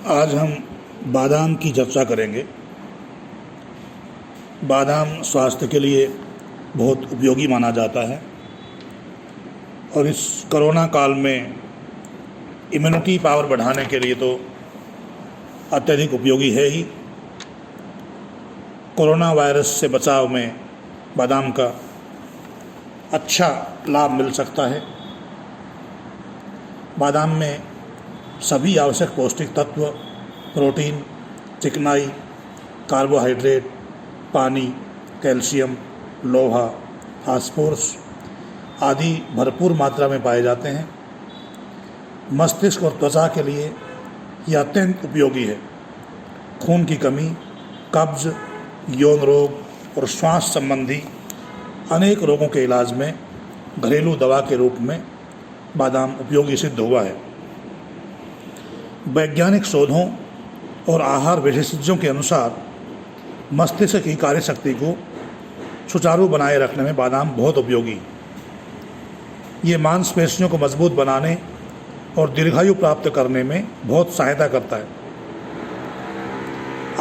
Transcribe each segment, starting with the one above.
आज हम बादाम की चर्चा करेंगे। बादाम स्वास्थ्य के लिए बहुत उपयोगी माना जाता है और इस कोरोना काल में इम्यूनिटी पावर बढ़ाने के लिए तो अत्यधिक उपयोगी है ही। कोरोना वायरस से बचाव में बादाम का अच्छा लाभ मिल सकता है। बादाम में सभी आवश्यक पौष्टिक तत्व, प्रोटीन, चिकनाई, कार्बोहाइड्रेट, पानी, कैल्शियम, लोहा, फास्फोरस आदि भरपूर मात्रा में पाए जाते हैं। मस्तिष्क और त्वचा के लिए यह अत्यंत उपयोगी है। खून की कमी, कब्ज, यौन रोग और श्वास संबंधी अनेक रोगों के इलाज में घरेलू दवा के रूप में बादाम उपयोगी सिद्ध हुआ है। वैज्ञानिक शोधों और आहार विशेषज्ञों के अनुसार मस्तिष्क की कार्यशक्ति को सुचारू बनाए रखने में बादाम बहुत उपयोगी है। ये मांसपेशियों को मजबूत बनाने और दीर्घायु प्राप्त करने में बहुत सहायता करता है।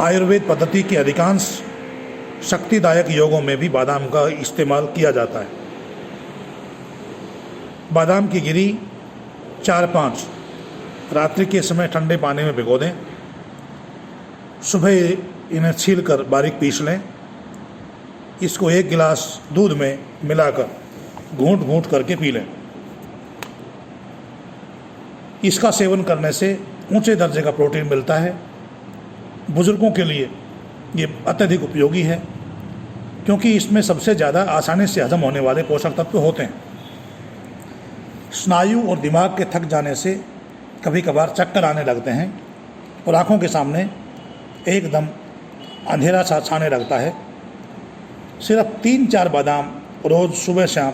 आयुर्वेद पद्धति के अधिकांश शक्तिदायक योगों में भी बादाम का इस्तेमाल किया जाता है। बादाम की गिरी 4-5 रात्रि के समय ठंडे पानी में भिगो दें। सुबह इन्हें छीलकर बारीक पीस लें। इसको 1 गिलास दूध में मिलाकर घूंट घूंट करके पी लें। इसका सेवन करने से ऊंचे दर्जे का प्रोटीन मिलता है। बुजुर्गों के लिए ये अत्यधिक उपयोगी है क्योंकि इसमें सबसे ज़्यादा आसानी से हजम होने वाले पोषक तत्व होते हैं। स्नायु और दिमाग के थक जाने से कभी कभार चक्कर आने लगते हैं और आँखों के सामने एकदम अंधेरा सा छाने लगता है। सिर्फ 3-4 बादाम रोज़ सुबह शाम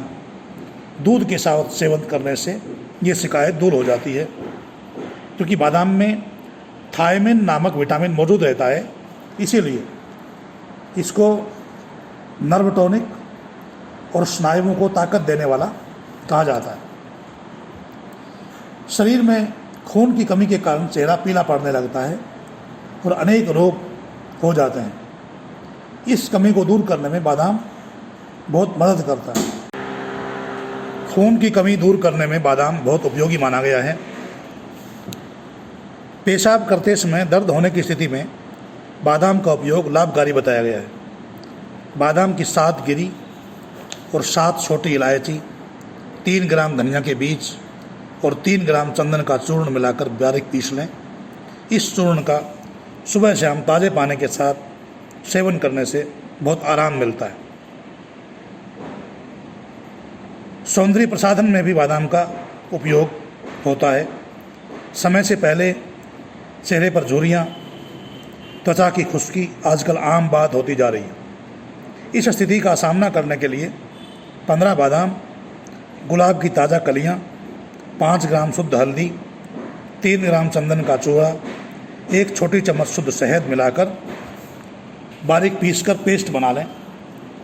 दूध के साथ सेवन करने से ये शिकायत दूर हो जाती है क्योंकि बादाम में थायमिन नामक विटामिन मौजूद रहता है। इसीलिए इसको नर्व टॉनिक और स्नायुओं को ताकत देने वाला कहा जाता है। शरीर में खून की कमी के कारण चेहरा पीला पड़ने लगता है और अनेक रोग हो जाते हैं। इस कमी को दूर करने में बादाम बहुत मदद करता है। खून की कमी दूर करने में बादाम बहुत उपयोगी माना गया है। पेशाब करते समय दर्द होने की स्थिति में बादाम का उपयोग लाभकारी बताया गया है। बादाम की 7 गिरी और 7 छोटी इलायची, 3 ग्राम धनिया के बीज और 3 ग्राम चंदन का चूर्ण मिलाकर बारीक पीस लें। इस चूर्ण का सुबह शाम ताज़े पानी के साथ सेवन करने से बहुत आराम मिलता है। सौंदर्य प्रसाधन में भी बादाम का उपयोग होता है। समय से पहले चेहरे पर झुर्रियाँ, त्वचा की खुश्की आजकल आम बात होती जा रही है। इस स्थिति का सामना करने के लिए 15 बादाम, गुलाब की ताज़ा कलियाँ, 5 ग्राम शुद्ध हल्दी, 3 ग्राम चंदन का चूड़ा, 1 छोटी चम्मच शुद्ध शहद मिलाकर बारीक पीसकर पेस्ट बना लें।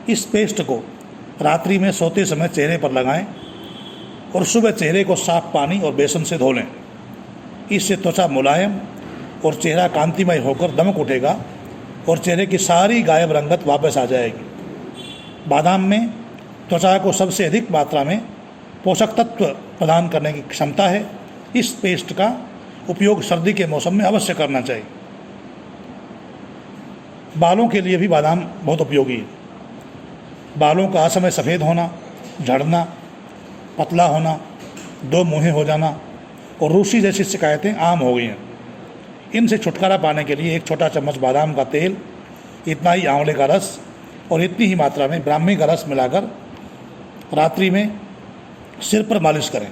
इस पेस्ट को रात्रि में सोते समय चेहरे पर लगाएं और सुबह चेहरे को साफ पानी और बेसन से धो लें। इससे त्वचा मुलायम और चेहरा कांतिमय होकर दमक उठेगा और चेहरे की सारी गायब रंगत वापस आ जाएगी। बादाम में त्वचा को सबसे अधिक मात्रा में पोषक तत्व प्रदान करने की क्षमता है। इस पेस्ट का उपयोग सर्दी के मौसम में अवश्य करना चाहिए। बालों के लिए भी बादाम बहुत उपयोगी है। बालों का असमय सफ़ेद होना, झड़ना, पतला होना, 2 मुँहे हो जाना और रूसी जैसी शिकायतें आम हो गई हैं। इनसे छुटकारा पाने के लिए 1 छोटा चम्मच बादाम का तेल, इतना ही आंवले का रस और इतनी ही मात्रा में ब्राह्मी का रस मिलाकर रात्रि में सिर पर मालिश करें।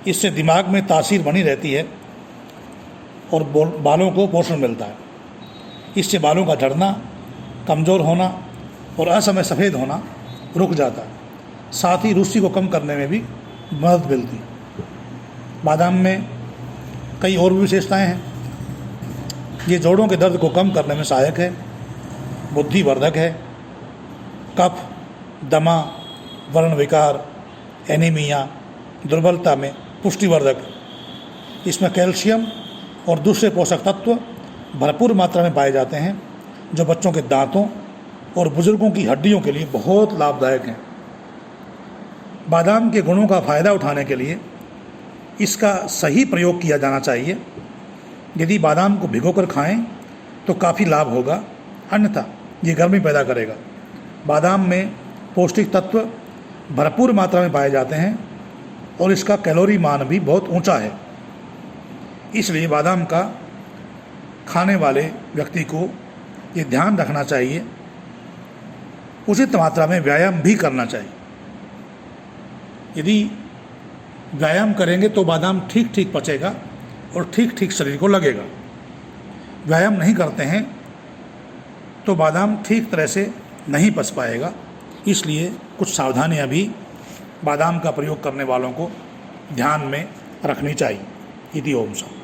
इससे दिमाग में तासीर बनी रहती है और बालों को पोषण मिलता है। इससे बालों का झड़ना, कमज़ोर होना और असमय सफ़ेद होना रुक जाता है। साथ ही रूसी को कम करने में भी मदद मिलती है। बादाम में कई और भी विशेषताएँ हैं। ये जोड़ों के दर्द को कम करने में सहायक है, बुद्धिवर्धक है, कफ, दमा, वर्ण विकार, एनीमिया, दुर्बलता में पुष्टिवर्धक। इसमें कैल्शियम और दूसरे पोषक तत्व भरपूर मात्रा में पाए जाते हैं, जो बच्चों के दांतों और बुजुर्गों की हड्डियों के लिए बहुत लाभदायक हैं। बादाम के गुणों का फ़ायदा उठाने के लिए इसका सही प्रयोग किया जाना चाहिए। यदि बादाम को भिगोकर खाएं तो काफ़ी लाभ होगा, अन्यथा ये गर्मी पैदा करेगा। बादाम में पौष्टिक तत्व भरपूर मात्रा में पाए जाते हैं और इसका कैलोरी मान भी बहुत ऊंचा है। इसलिए बादाम का खाने वाले व्यक्ति को ये ध्यान रखना चाहिए, उचित मात्रा में व्यायाम भी करना चाहिए। यदि व्यायाम करेंगे तो बादाम ठीक ठीक पचेगा और ठीक ठीक शरीर को लगेगा। व्यायाम नहीं करते हैं तो बादाम ठीक तरह से नहीं पच पाएगा। इसलिए कुछ सावधानियां भी बादाम का प्रयोग करने वालों को ध्यान में रखनी चाहिए। इति ओम शांति।